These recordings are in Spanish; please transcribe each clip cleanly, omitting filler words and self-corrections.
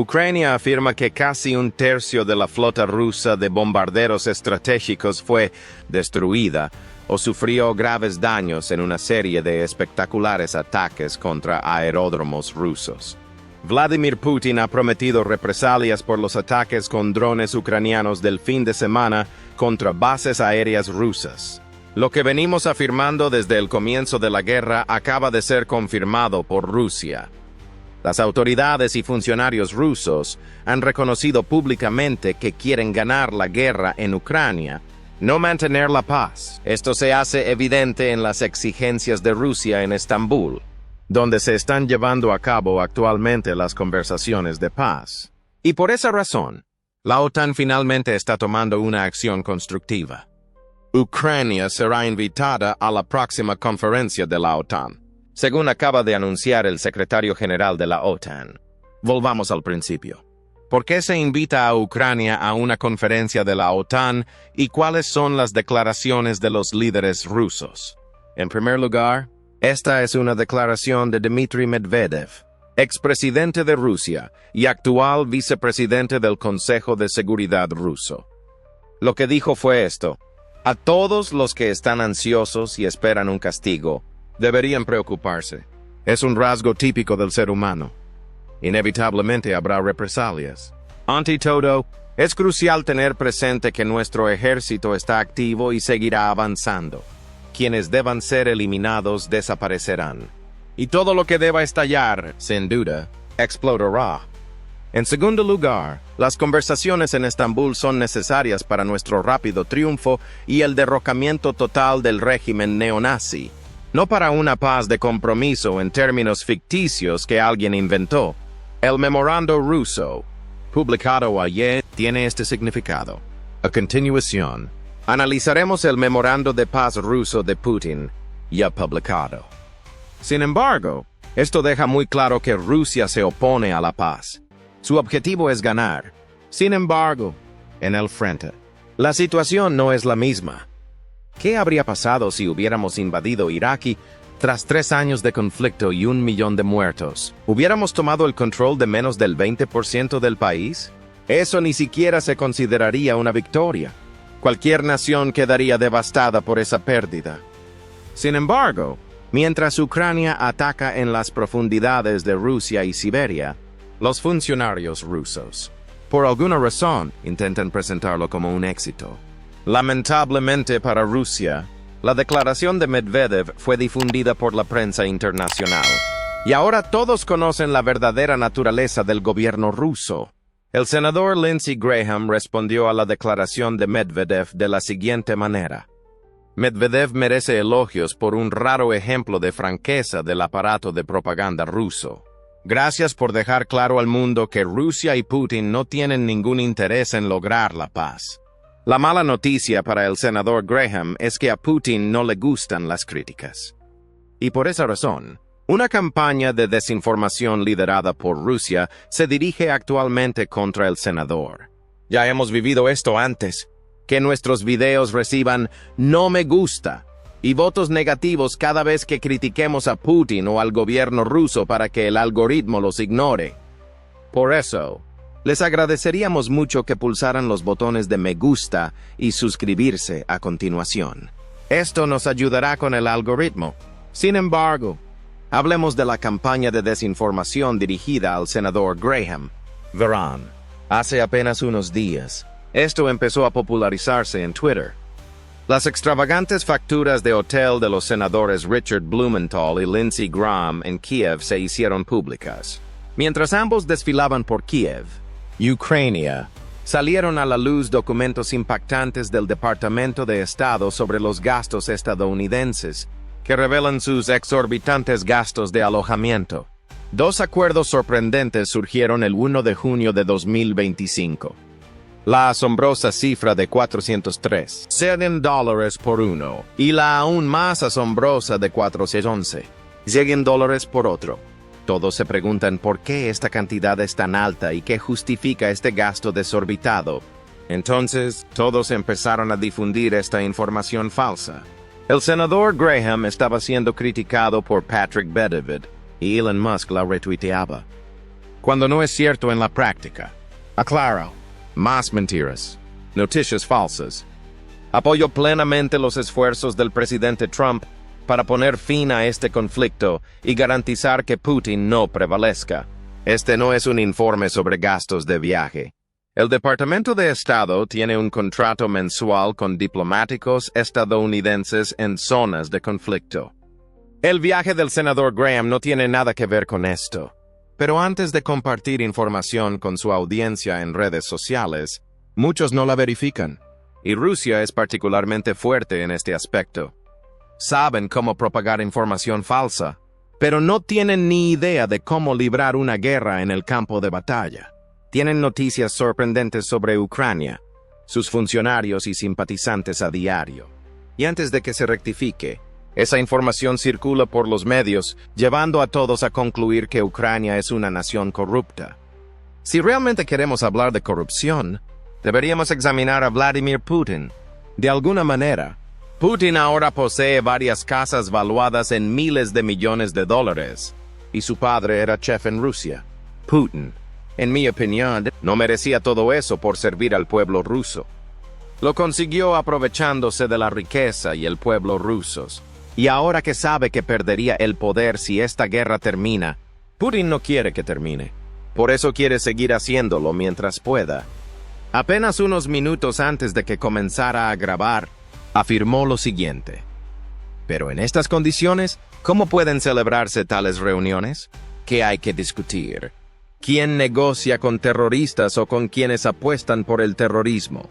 Ucrania afirma que casi un tercio de la flota rusa de bombarderos estratégicos fue destruida o sufrió graves daños en una serie de espectaculares ataques contra aeródromos rusos. Vladimir Putin ha prometido represalias por los ataques con drones ucranianos del fin de semana contra bases aéreas rusas. Lo que venimos afirmando desde el comienzo de la guerra acaba de ser confirmado por Rusia. Las autoridades y funcionarios rusos han reconocido públicamente que quieren ganar la guerra en Ucrania, no mantener la paz. Esto se hace evidente en las exigencias de Rusia en Estambul, donde se están llevando a cabo actualmente las conversaciones de paz. Y por esa razón, la OTAN finalmente está tomando una acción constructiva. Ucrania será invitada a la próxima conferencia de la OTAN, según acaba de anunciar el secretario general de la OTAN. Volvamos al principio. ¿Por qué se invita a Ucrania a una conferencia de la OTAN y cuáles son las declaraciones de los líderes rusos? En primer lugar, esta es una declaración de Dmitry Medvedev, expresidente de Rusia y actual vicepresidente del Consejo de Seguridad ruso. Lo que dijo fue esto: a todos los que están ansiosos y esperan un castigo, deberían preocuparse. Es un rasgo típico del ser humano. Inevitablemente habrá represalias. Ante todo, es crucial tener presente que nuestro ejército está activo y seguirá avanzando. Quienes deban ser eliminados desaparecerán. Y todo lo que deba estallar, sin duda, explotará. En segundo lugar, las conversaciones en Estambul son necesarias para nuestro rápido triunfo y el derrocamiento total del régimen neonazi, no para una paz de compromiso en términos ficticios que alguien inventó. El memorando ruso, publicado ayer, tiene este significado. A continuación, analizaremos el memorando de paz ruso de Putin, ya publicado. Sin embargo, esto deja muy claro que Rusia se opone a la paz. Su objetivo es ganar. Sin embargo, en el frente, la situación no es la misma. ¿Qué habría pasado si hubiéramos invadido Irak tras 3 años de conflicto y 1 millón de muertos? ¿Hubiéramos tomado el control de menos del 20% del país? Eso ni siquiera se consideraría una victoria. Cualquier nación quedaría devastada por esa pérdida. Sin embargo, mientras Ucrania ataca en las profundidades de Rusia y Siberia, los funcionarios rusos, por alguna razón, intentan presentarlo como un éxito. Lamentablemente para Rusia, la declaración de Medvedev fue difundida por la prensa internacional, y ahora todos conocen la verdadera naturaleza del gobierno ruso. El senador Lindsey Graham respondió a la declaración de Medvedev de la siguiente manera: Medvedev merece elogios por un raro ejemplo de franqueza del aparato de propaganda ruso. Gracias por dejar claro al mundo que Rusia y Putin no tienen ningún interés en lograr la paz. La mala noticia para el senador Graham es que a Putin no le gustan las críticas. Y por esa razón, una campaña de desinformación liderada por Rusia se dirige actualmente contra el senador. Ya hemos vivido esto antes, que nuestros videos reciban "no me gusta" y votos negativos cada vez que critiquemos a Putin o al gobierno ruso para que el algoritmo los ignore. Por eso, les agradeceríamos mucho que pulsaran los botones de me gusta y suscribirse a continuación. Esto nos ayudará con el algoritmo. Sin embargo, hablemos de la campaña de desinformación dirigida al senador Graham. Verán, hace apenas unos días, esto empezó a popularizarse en Twitter. Las extravagantes facturas de hotel de los senadores Richard Blumenthal y Lindsey Graham en Kiev se hicieron públicas. Mientras ambos desfilaban por Kiev, Ucrania, salieron a la luz documentos impactantes del Departamento de Estado sobre los gastos estadounidenses, que revelan sus exorbitantes gastos de alojamiento. 2 acuerdos sorprendentes surgieron el 1 de junio de 2025. La asombrosa cifra de $403 por uno y la aún más asombrosa de $411 por otro. Todos se preguntan por qué esta cantidad es tan alta y qué justifica este gasto desorbitado. Entonces, todos empezaron a difundir esta información falsa. El senador Graham estaba siendo criticado por Patrick Bet-David y Elon Musk la retuiteaba. cuando no es cierto en la práctica. Aclaro. Más mentiras. Noticias falsas. Apoyo plenamente los esfuerzos del presidente Trump para poner fin a este conflicto y garantizar que Putin no prevalezca. Este no es un informe sobre gastos de viaje. El Departamento de Estado tiene un contrato mensual con diplomáticos estadounidenses en zonas de conflicto. El viaje del senador Graham no tiene nada que ver con esto. Pero antes de compartir información con su audiencia en redes sociales, muchos no la verifican. Y Rusia es particularmente fuerte en este aspecto. Saben cómo propagar información falsa, pero no tienen ni idea de cómo librar una guerra en el campo de batalla. Tienen noticias sorprendentes sobre Ucrania, sus funcionarios y simpatizantes a diario. Y antes de que se rectifique, esa información circula por los medios, llevando a todos a concluir que Ucrania es una nación corrupta. Si realmente queremos hablar de corrupción, deberíamos examinar a Vladimir Putin. De alguna manera, Putin ahora posee varias casas valuadas en miles de millones de dólares, y su padre era chef en Rusia. Putin, en mi opinión, no merecía todo eso por servir al pueblo ruso. Lo consiguió aprovechándose de la riqueza y el pueblo rusos. Y ahora que sabe que perdería el poder si esta guerra termina, Putin no quiere que termine. Por eso quiere seguir haciéndolo mientras pueda. Apenas unos minutos antes de que comenzara a grabar, afirmó lo siguiente: pero en estas condiciones, ¿cómo pueden celebrarse tales reuniones? ¿Qué hay que discutir? ¿Quién negocia con terroristas o con quienes apuestan por el terrorismo?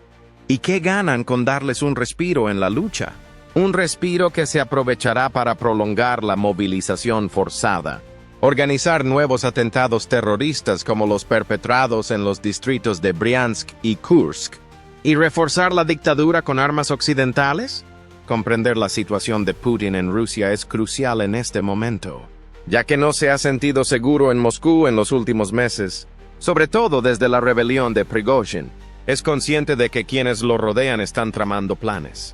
¿Y qué ganan con darles un respiro en la lucha? Un respiro que se aprovechará para prolongar la movilización forzada, organizar nuevos atentados terroristas como los perpetrados en los distritos de Briansk y Kursk, y reforzar la dictadura con armas occidentales. Comprender la situación de Putin en Rusia es crucial en este momento, ya que no se ha sentido seguro en Moscú en los últimos meses, sobre todo desde la rebelión de Prigozhin. Es consciente de que quienes lo rodean están tramando planes.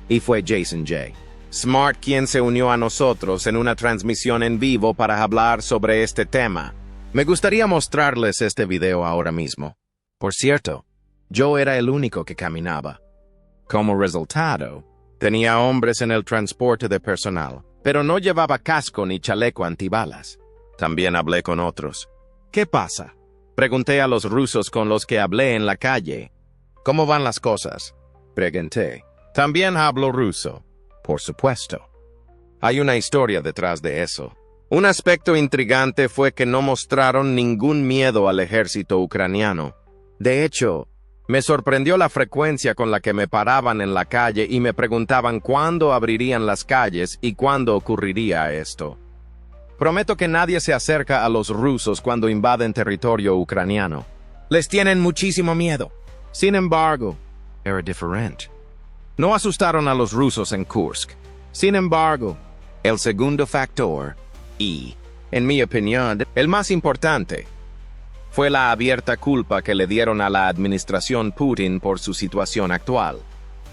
Y fue Jason J. Smart quien se unió a nosotros en una transmisión en vivo para hablar sobre este tema. Me gustaría mostrarles este video ahora mismo. Por cierto, yo era el único que caminaba. Como resultado, tenía hombres en el transporte de personal, pero no llevaba casco ni chaleco antibalas. También hablé con otros. ¿Qué pasa? Pregunté a los rusos con los que hablé en la calle. ¿Cómo van las cosas? Pregunté. También hablo ruso. Por supuesto. Hay una historia detrás de eso. Un aspecto intrigante fue que no mostraron ningún miedo al ejército ucraniano. De hecho, me sorprendió la frecuencia con la que me paraban en la calle y me preguntaban cuándo abrirían las calles y cuándo ocurriría esto. Prometo que nadie se acerca a los rusos cuando invaden territorio ucraniano. Les tienen muchísimo miedo. Sin embargo, era diferente. No asustaron a los rusos en Kursk. Sin embargo, el segundo factor, y, en mi opinión, el más importante, fue la abierta culpa que le dieron a la administración Putin por su situación actual,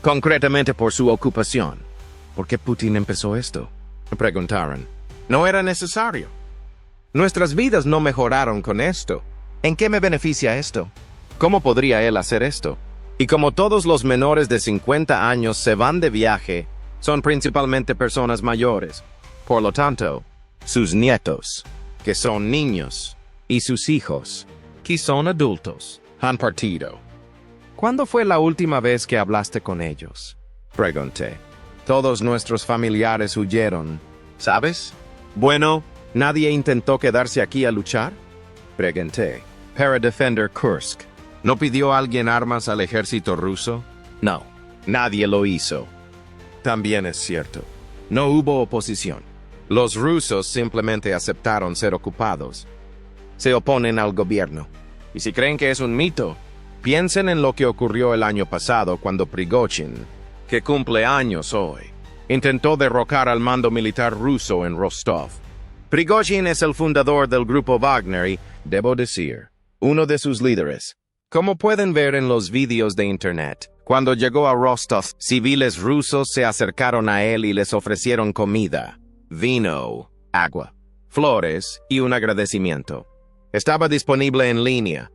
concretamente por su ocupación. ¿Por qué Putin empezó esto? Me preguntaron. No era necesario. Nuestras vidas no mejoraron con esto. ¿En qué me beneficia esto? ¿Cómo podría él hacer esto? Y como todos los menores de 50 años se van de viaje, son principalmente personas mayores. Por lo tanto, sus nietos, que son niños, y sus hijos, que son adultos, han partido. ¿Cuándo fue la última vez que hablaste con ellos? Pregunté. Todos nuestros familiares huyeron, ¿sabes? Bueno, ¿nadie intentó quedarse aquí a luchar? Pregunté. Para defender Kursk. ¿No pidió alguien armas al ejército ruso? No, nadie lo hizo. También es cierto. No hubo oposición. Los rusos simplemente aceptaron ser ocupados. Se oponen al gobierno. Y si creen que es un mito, piensen en lo que ocurrió el año pasado cuando Prigozhin, que cumple años hoy, intentó derrocar al mando militar ruso en Rostov. Prigozhin es el fundador del grupo Wagner y, debo decir, uno de sus líderes. Como pueden ver en los vídeos de internet, cuando llegó a Rostov, civiles rusos se acercaron a él y les ofrecieron comida, vino, agua, flores y un agradecimiento. Estaba disponible en línea.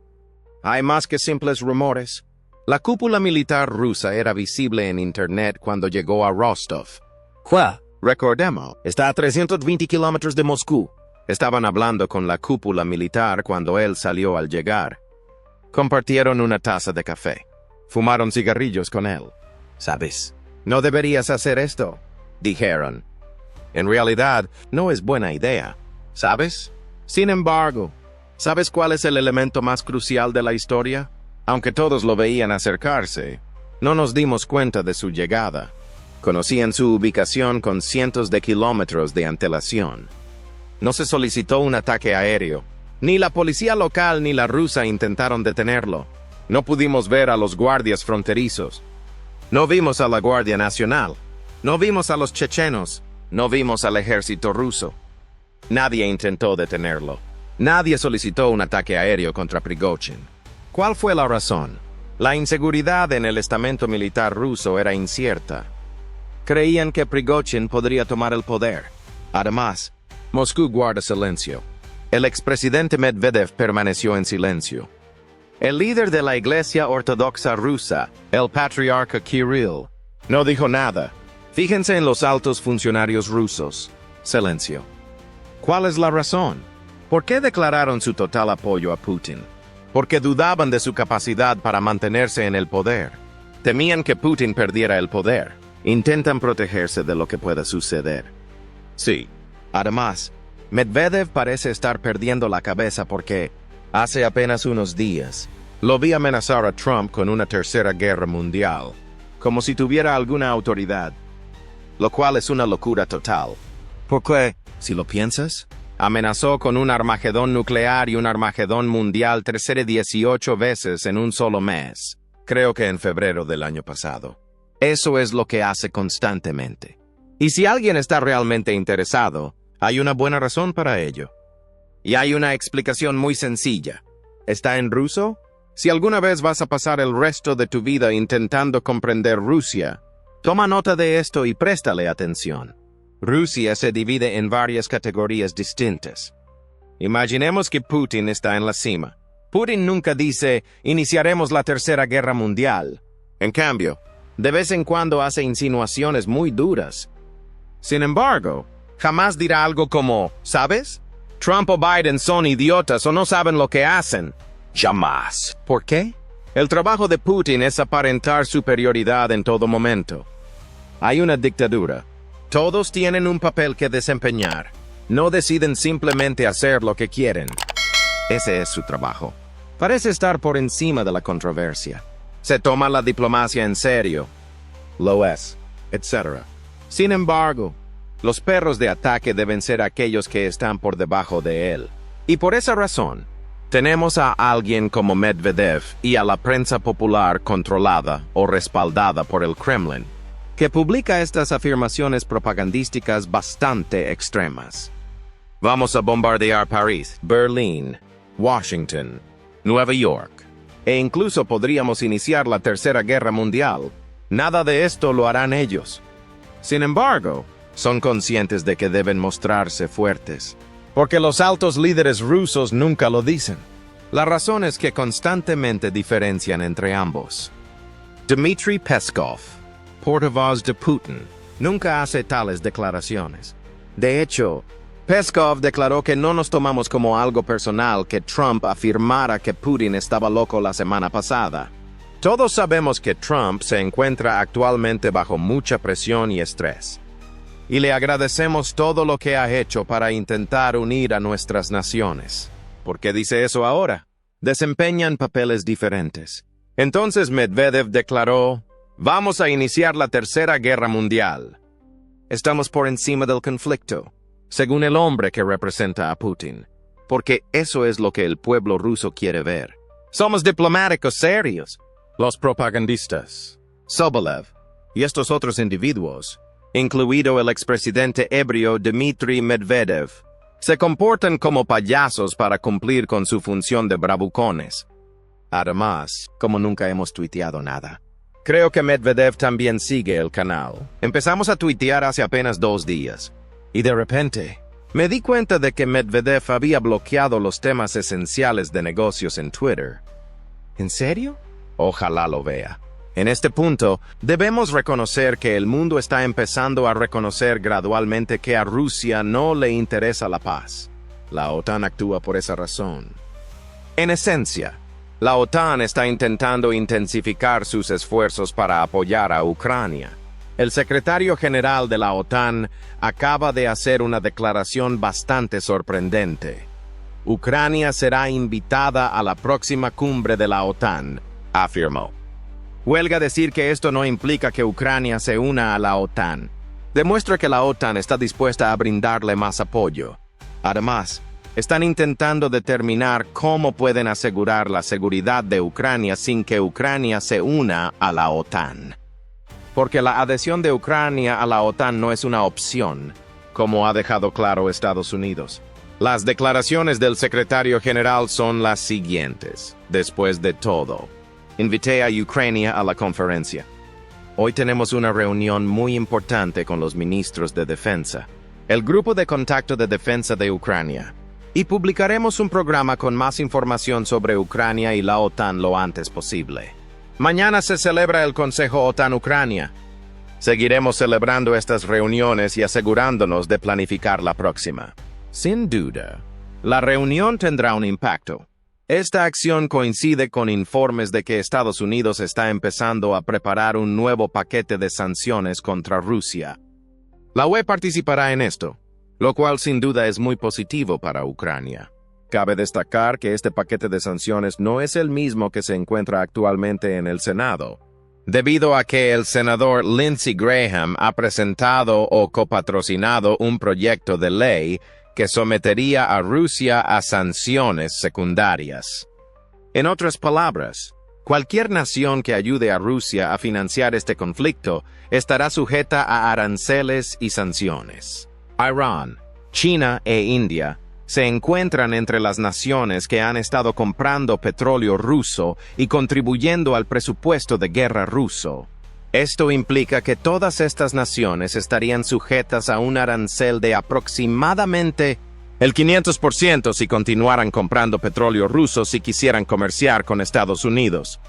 Hay más que simples rumores. La cúpula militar rusa era visible en Internet cuando llegó a Rostov. ¿Cuá? Recordemos, está a 320 kilómetros de Moscú. Estaban hablando con la cúpula militar cuando él salió al llegar. Compartieron una taza de café. Fumaron cigarrillos con él. ¿Sabes? No deberías hacer esto, dijeron. En realidad, no es buena idea, ¿sabes? Sin embargo, ¿sabes cuál es el elemento más crucial de la historia? Aunque todos lo veían acercarse, no nos dimos cuenta de su llegada. Conocían su ubicación con cientos de kilómetros de antelación. No se solicitó un ataque aéreo. Ni la policía local ni la rusa intentaron detenerlo. No pudimos ver a los guardias fronterizos. No vimos a la Guardia Nacional. No vimos a los chechenos. No vimos al ejército ruso. Nadie intentó detenerlo. Nadie solicitó un ataque aéreo contra Prigozhin. ¿Cuál fue la razón? La inseguridad en el estamento militar ruso era incierta. Creían que Prigozhin podría tomar el poder. Además, Moscú guarda silencio. El expresidente Medvedev permaneció en silencio. El líder de la Iglesia Ortodoxa rusa, el patriarca Kirill, no dijo nada. Fíjense en los altos funcionarios rusos. Silencio. ¿Cuál es la razón? ¿Por qué declararon su total apoyo a Putin? Porque dudaban de su capacidad para mantenerse en el poder. Temían que Putin perdiera el poder. Intentan protegerse de lo que pueda suceder. Sí. Además, Medvedev parece estar perdiendo la cabeza porque, hace apenas unos días, lo vi amenazar a Trump con una tercera guerra mundial, como si tuviera alguna autoridad, lo cual es una locura total. ¿Por qué? Si lo piensas, amenazó con un Armagedón nuclear y un Armagedón mundial 18 veces en un solo mes, creo que en febrero del año pasado. Eso es lo que hace constantemente. Y si alguien está realmente interesado, hay una buena razón para ello. Y hay una explicación muy sencilla. ¿Está en ruso? Si alguna vez vas a pasar el resto de tu vida intentando comprender Rusia, toma nota de esto y préstale atención. Rusia se divide en varias categorías distintas. Imaginemos que Putin está en la cima. Putin nunca dice, iniciaremos la tercera guerra mundial. En cambio, de vez en cuando hace insinuaciones muy duras. Sin embargo, jamás dirá algo como, ¿sabes? Trump o Biden son idiotas o no saben lo que hacen. Jamás. ¿Por qué? El trabajo de Putin es aparentar superioridad en todo momento. Hay una dictadura. Todos tienen un papel que desempeñar. No deciden simplemente hacer lo que quieren. Ese es su trabajo. Parece estar por encima de la controversia. Se toma la diplomacia en serio. Lo es, etc. Sin embargo, los perros de ataque deben ser aquellos que están por debajo de él. Y por esa razón, tenemos a alguien como Medvedev y a la prensa popular controlada o respaldada por el Kremlin, que publica estas afirmaciones propagandísticas bastante extremas. Vamos a bombardear París, Berlín, Washington, Nueva York, e incluso podríamos iniciar la Tercera Guerra Mundial. Nada de esto lo harán ellos. Sin embargo, son conscientes de que deben mostrarse fuertes, porque los altos líderes rusos nunca lo dicen. La razón es que constantemente diferencian entre ambos. Dmitry Peskov, portavoz de Putin, nunca hace tales declaraciones. De hecho, Peskov declaró que no nos tomamos como algo personal que Trump afirmara que Putin estaba loco la semana pasada. Todos sabemos que Trump se encuentra actualmente bajo mucha presión y estrés. Y le agradecemos todo lo que ha hecho para intentar unir a nuestras naciones. ¿Por qué dice eso ahora? Desempeñan papeles diferentes. Entonces Medvedev declaró, vamos a iniciar la Tercera Guerra Mundial. Estamos por encima del conflicto, según el hombre que representa a Putin, porque eso es lo que el pueblo ruso quiere ver. Somos diplomáticos serios. Los propagandistas, Sobolev y estos otros individuos, incluido el expresidente ebrio Dmitry Medvedev, se comportan como payasos para cumplir con su función de bravucones. Además, como nunca hemos tuiteado nada, creo que Medvedev también sigue el canal. Empezamos a tuitear hace apenas 2 días, y de repente, Me di cuenta de que Medvedev había bloqueado los temas esenciales de negocios en Twitter. ¿En serio? Ojalá lo vea. En este punto, debemos reconocer que el mundo está empezando a reconocer gradualmente que a Rusia no le interesa la paz. La OTAN actúa por esa razón. En esencia, la OTAN está intentando intensificar sus esfuerzos para apoyar a Ucrania. El secretario general de la OTAN acaba de hacer una declaración bastante sorprendente. Ucrania será invitada a la próxima cumbre de la OTAN, afirmó. Huelga decir que esto no implica que Ucrania se una a la OTAN. Demuestra que la OTAN está dispuesta a brindarle más apoyo. Además, están intentando determinar cómo pueden asegurar la seguridad de Ucrania sin que Ucrania se una a la OTAN. Porque la adhesión de Ucrania a la OTAN no es una opción, como ha dejado claro Estados Unidos. Las declaraciones del secretario general son las siguientes. Después de todo, invité a Ucrania a la conferencia. Hoy tenemos una reunión muy importante con los ministros de defensa, el Grupo de Contacto de Defensa de Ucrania, y publicaremos un programa con más información sobre Ucrania y la OTAN lo antes posible. Mañana se celebra el Consejo OTAN-Ucrania. Seguiremos celebrando estas reuniones y asegurándonos de planificar la próxima. Sin duda, la reunión tendrá un impacto. Esta acción coincide con informes de que Estados Unidos está empezando a preparar un nuevo paquete de sanciones contra Rusia. La UE participará en esto, lo cual sin duda es muy positivo para Ucrania. Cabe destacar que este paquete de sanciones no es el mismo que se encuentra actualmente en el Senado, debido a que el senador Lindsey Graham ha presentado o copatrocinado un proyecto de ley que sometería a Rusia a sanciones secundarias. En otras palabras, cualquier nación que ayude a Rusia a financiar este conflicto estará sujeta a aranceles y sanciones. Irán, China e India se encuentran entre las naciones que han estado comprando petróleo ruso y contribuyendo al presupuesto de guerra ruso. Esto implica que todas estas naciones estarían sujetas a un arancel de aproximadamente el 500% si continuaran comprando petróleo ruso si quisieran comerciar con Estados Unidos.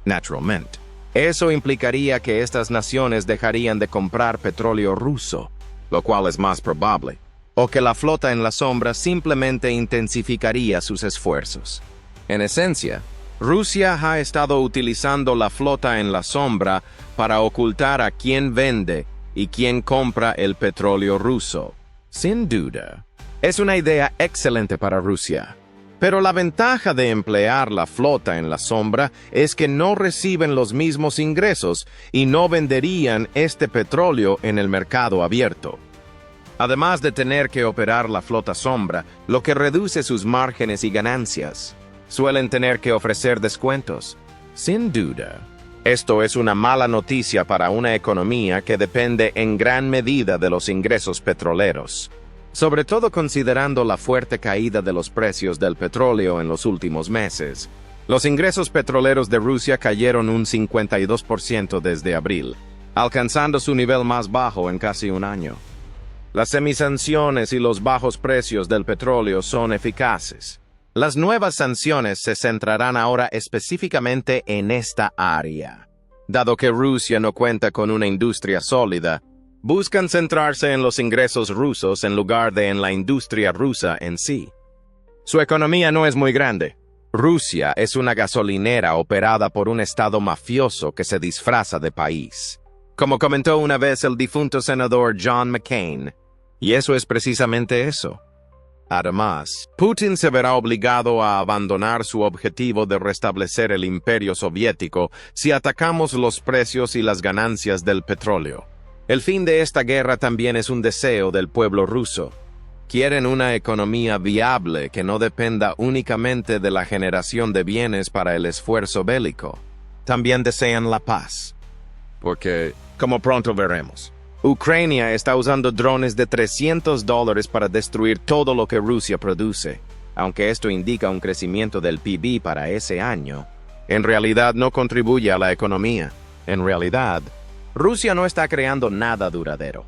Naturalmente, eso implicaría que estas naciones dejarían de comprar petróleo ruso, lo cual es más probable, o que la flota en la sombra simplemente intensificaría sus esfuerzos. En esencia, Rusia ha estado utilizando la flota en la sombra para ocultar a quién vende y quién compra el petróleo ruso. Sin duda, es una idea excelente para Rusia. Pero la ventaja de emplear la flota en la sombra es que no reciben los mismos ingresos y no venderían este petróleo en el mercado abierto. Además de tener que operar la flota sombra, lo que reduce sus márgenes y ganancias. Suelen tener que ofrecer descuentos. Sin duda, esto es una mala noticia para una economía que depende en gran medida de los ingresos petroleros, sobre todo considerando la fuerte caída de los precios del petróleo en los últimos meses. Los ingresos petroleros de Rusia cayeron un 52% desde abril, alcanzando su nivel más bajo en casi un año. Las semisanciones y los bajos precios del petróleo son eficaces. Las nuevas sanciones se centrarán ahora específicamente en esta área. Dado que Rusia no cuenta con una industria sólida, buscan centrarse en los ingresos rusos en lugar de en la industria rusa en sí. Su economía no es muy grande. Rusia es una gasolinera operada por un estado mafioso que se disfraza de país, como comentó una vez el difunto senador John McCain. Y eso es precisamente eso. Además, Putin se verá obligado a abandonar su objetivo de restablecer el imperio soviético si atacamos los precios y las ganancias del petróleo. El fin de esta guerra también es un deseo del pueblo ruso. Quieren una economía viable que no dependa únicamente de la generación de bienes para el esfuerzo bélico. También desean la paz. Porque, como pronto veremos, Ucrania está usando drones de $300 para destruir todo lo que Rusia produce. Aunque esto indica un crecimiento del PIB para ese año, en realidad no contribuye a la economía. En realidad, Rusia no está creando nada duradero.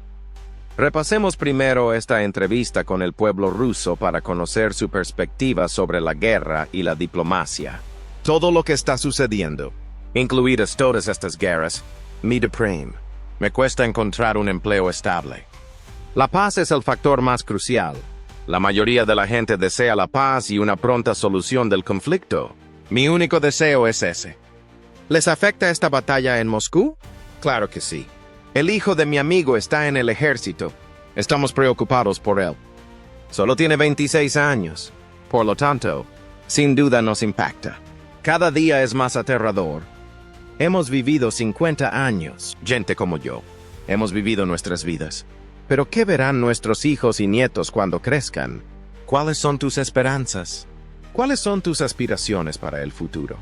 Repasemos primero esta entrevista con el pueblo ruso para conocer su perspectiva sobre la guerra y la diplomacia. Todo lo que está sucediendo, incluidas todas estas guerras, me deprime. Me cuesta encontrar un empleo estable. La paz es el factor más crucial. La mayoría de la gente desea la paz y una pronta solución del conflicto. Mi único deseo es ese. ¿Les afecta esta batalla en Moscú? Claro que sí. El hijo de mi amigo está en el ejército. Estamos preocupados por él. Solo tiene 26 años. Por lo tanto, sin duda nos impacta. Cada día es más aterrador. Hemos vivido 50 años, gente como yo. Hemos vivido nuestras vidas. Pero ¿qué verán nuestros hijos y nietos cuando crezcan? ¿Cuáles son tus esperanzas? ¿Cuáles son tus aspiraciones para el futuro?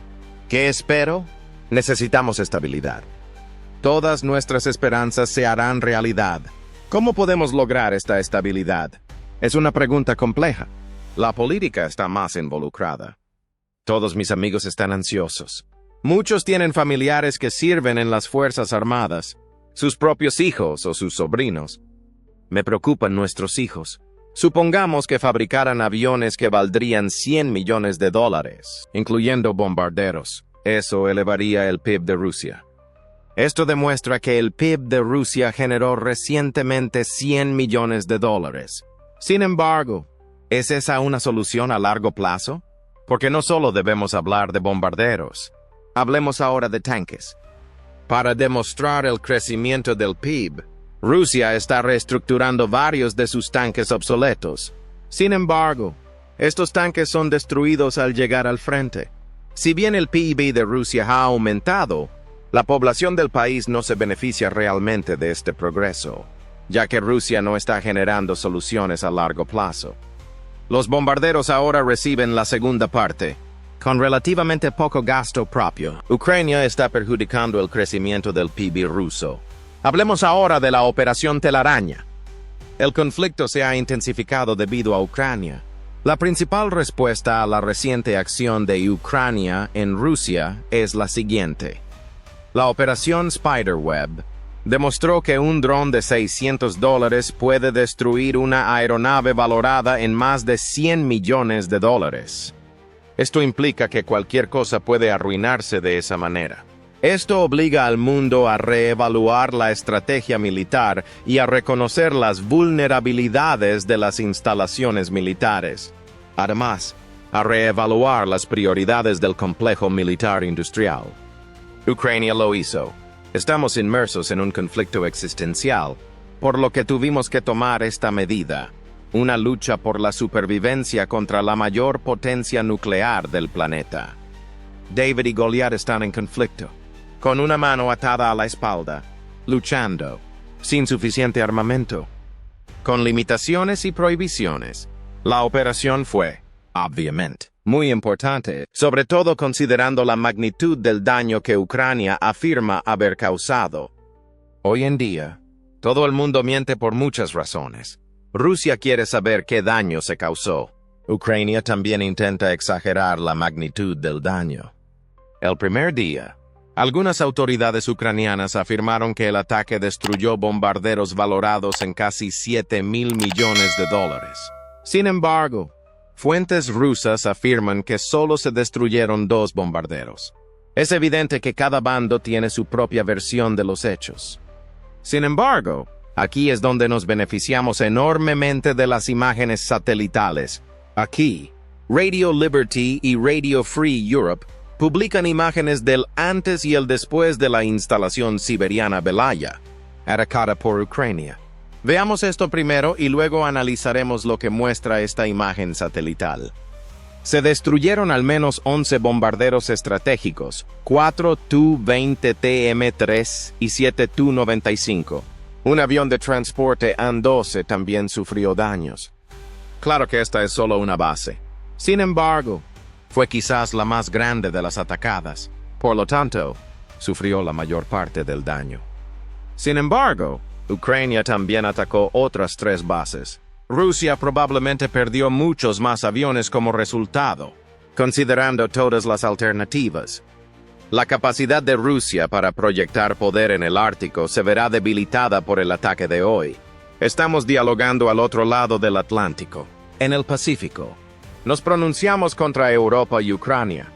¿Qué espero? Necesitamos estabilidad. Todas nuestras esperanzas se harán realidad. ¿Cómo podemos lograr esta estabilidad? Es una pregunta compleja. La política está más involucrada. Todos mis amigos están ansiosos. Muchos tienen familiares que sirven en las Fuerzas Armadas, sus propios hijos o sus sobrinos. Me preocupan nuestros hijos. Supongamos que fabricaran aviones que valdrían $100 millones, incluyendo bombarderos. Eso elevaría el PIB de Rusia. Esto demuestra que el PIB de Rusia generó recientemente $100 millones. Sin embargo, ¿es esa una solución a largo plazo? Porque no solo debemos hablar de bombarderos. Hablemos ahora de tanques. Para demostrar el crecimiento del PIB, Rusia está reestructurando varios de sus tanques obsoletos. Sin embargo, estos tanques son destruidos al llegar al frente. Si bien el PIB de Rusia ha aumentado, la población del país no se beneficia realmente de este progreso, ya que Rusia no está generando soluciones a largo plazo. Los bombarderos ahora reciben la segunda parte, con relativamente poco gasto propio. Ucrania está perjudicando el crecimiento del PIB ruso. Hablemos ahora de la Operación Telaraña. El conflicto se ha intensificado debido a Ucrania. La principal respuesta a la reciente acción de Ucrania en Rusia es la siguiente. La operación Spiderweb demostró que un dron de $600 puede destruir una aeronave valorada en más de $100 millones. Esto implica que cualquier cosa puede arruinarse de esa manera. Esto obliga al mundo a reevaluar la estrategia militar y a reconocer las vulnerabilidades de las instalaciones militares. Además, a reevaluar las prioridades del complejo militar industrial. Ucrania lo hizo. Estamos inmersos en un conflicto existencial, por lo que tuvimos que tomar esta medida, una lucha por la supervivencia contra la mayor potencia nuclear del planeta. David y Goliat están en conflicto, con una mano atada a la espalda, luchando, sin suficiente armamento, con limitaciones y prohibiciones. La operación fue, obviamente, muy importante, sobre todo considerando la magnitud del daño que Ucrania afirma haber causado. Hoy en día, todo el mundo miente por muchas razones. Rusia quiere saber qué daño se causó. Ucrania también intenta exagerar la magnitud del daño. El primer día, algunas autoridades ucranianas afirmaron que el ataque destruyó bombarderos valorados en casi $7,000 millones. Sin embargo, fuentes rusas afirman que solo se destruyeron 2 bombarderos. Es evidente que cada bando tiene su propia versión de los hechos. Sin embargo, aquí es donde nos beneficiamos enormemente de las imágenes satelitales. Aquí, Radio Liberty y Radio Free Europe publican imágenes del antes y el después de la instalación siberiana Belaya, atacada por Ucrania. Veamos esto primero y luego analizaremos lo que muestra esta imagen satelital. Se destruyeron al menos 11 bombarderos estratégicos, 4 Tu-20 TM-3 y 7 Tu-95. Un avión de transporte An-12 también sufrió daños. Claro que esta es solo una base. Sin embargo, fue quizás la más grande de las atacadas. Por lo tanto, sufrió la mayor parte del daño. Sin embargo, Ucrania también atacó otras 3 bases. Rusia probablemente perdió muchos más aviones como resultado, considerando todas las alternativas. La capacidad de Rusia para proyectar poder en el Ártico se verá debilitada por el ataque de hoy. Estamos dialogando al otro lado del Atlántico, en el Pacífico. Nos pronunciamos contra Europa y Ucrania.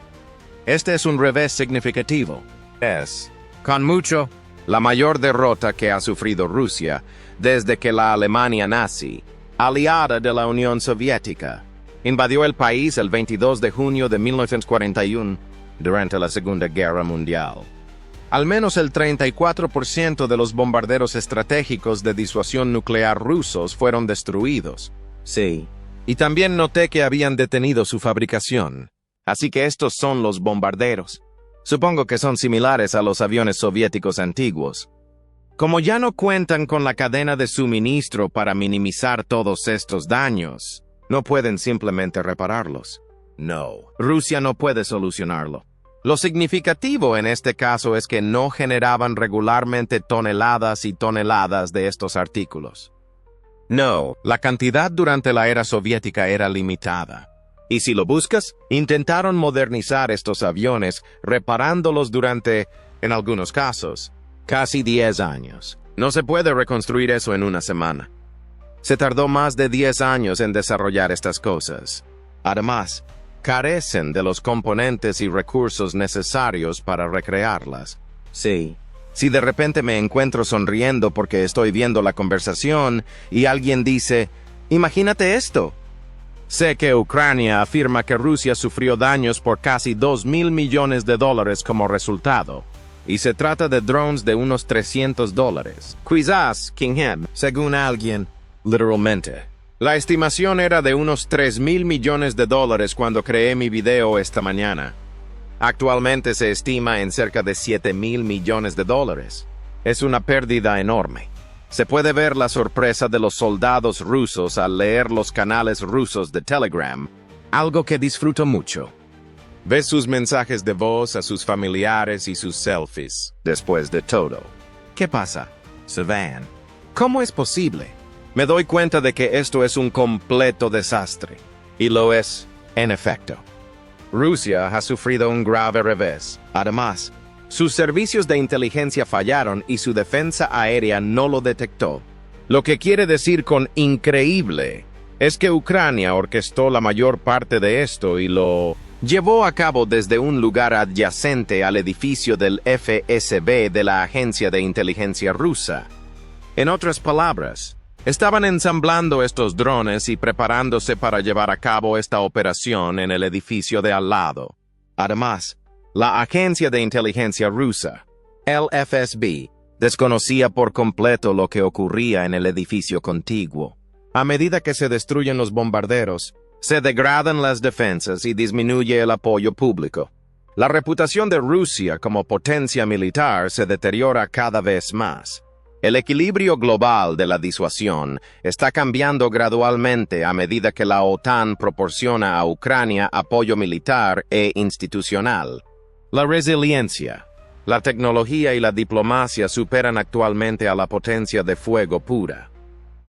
Este es un revés significativo. Es, con mucho, la mayor derrota que ha sufrido Rusia desde que la Alemania nazi, aliada de la Unión Soviética, invadió el país el 22 de junio de 1941 durante la Segunda Guerra Mundial. Al menos el 34% de los bombarderos estratégicos de disuasión nuclear rusos fueron destruidos. Sí, y también noté que habían detenido su fabricación. Así que estos son los bombarderos. Supongo que son similares a los aviones soviéticos antiguos. Como ya no cuentan con la cadena de suministro para minimizar todos estos daños, no pueden simplemente repararlos. No, Rusia no puede solucionarlo. Lo significativo en este caso es que no generaban regularmente toneladas y toneladas de estos artículos. No, la cantidad durante la era soviética era limitada. Y si lo buscas, intentaron modernizar estos aviones reparándolos durante, en algunos casos, casi 10 años. No se puede reconstruir eso en una semana. Se tardó más de 10 años en desarrollar estas cosas. Además, carecen de los componentes y recursos necesarios para recrearlas. Sí, si de repente me encuentro sonriendo porque estoy viendo la conversación y alguien dice, «Imagínate esto». Sé que Ucrania afirma que Rusia sufrió daños por casi $2,000 millones como resultado. Y se trata de drones de unos $300. Quizás, Kingham, según alguien, literalmente. La estimación era de unos $3,000 millones cuando creé mi video esta mañana. Actualmente se estima en cerca de $7,000 millones. Es una pérdida enorme. Se puede ver la sorpresa de los soldados rusos al leer los canales rusos de Telegram, algo que disfruto mucho. Ves sus mensajes de voz a sus familiares y sus selfies, después de todo. ¿Qué pasa? Se van. ¿Cómo es posible? Me doy cuenta de que esto es un completo desastre. Y lo es, en efecto. Rusia ha sufrido un grave revés. Además, sus servicios de inteligencia fallaron y su defensa aérea no lo detectó. Lo que quiere decir con increíble es que Ucrania orquestó la mayor parte de esto y lo llevó a cabo desde un lugar adyacente al edificio del FSB de la Agencia de Inteligencia Rusa. En otras palabras, estaban ensamblando estos drones y preparándose para llevar a cabo esta operación en el edificio de al lado. Además, la Agencia de Inteligencia Rusa, el FSB, desconocía por completo lo que ocurría en el edificio contiguo. A medida que se destruyen los bombarderos, se degradan las defensas y disminuye el apoyo público. La reputación de Rusia como potencia militar se deteriora cada vez más. El equilibrio global de la disuasión está cambiando gradualmente a medida que la OTAN proporciona a Ucrania apoyo militar e institucional. La resiliencia, la tecnología y la diplomacia superan actualmente a la potencia de fuego pura.